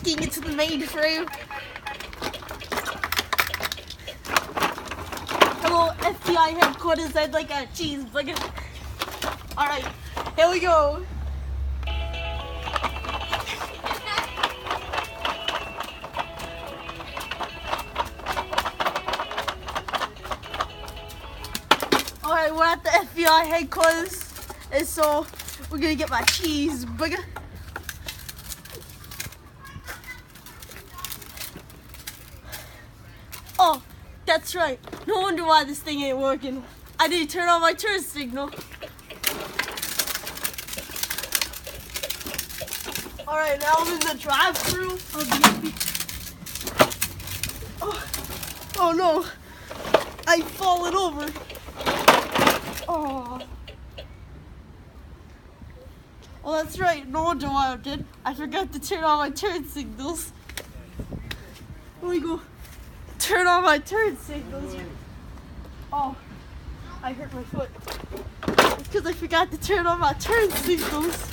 asking it to the main through. Hello, FBI headquarters. I'd like a cheeseburger. Alright, here we go. Alright, we're at the FBI headquarters, and so we're gonna get my cheeseburger. Oh, that's right. No wonder why this thing ain't working. I didn't turn on my turn signal. Alright, now I'm in the drive-thru. Oh no, I've fallen over. Oh, that's right. No wonder why I did. I forgot to turn on my turn signals. Let me go turn on my turn signals. Oh, I hurt my foot. It's because I forgot to turn on my turn signals.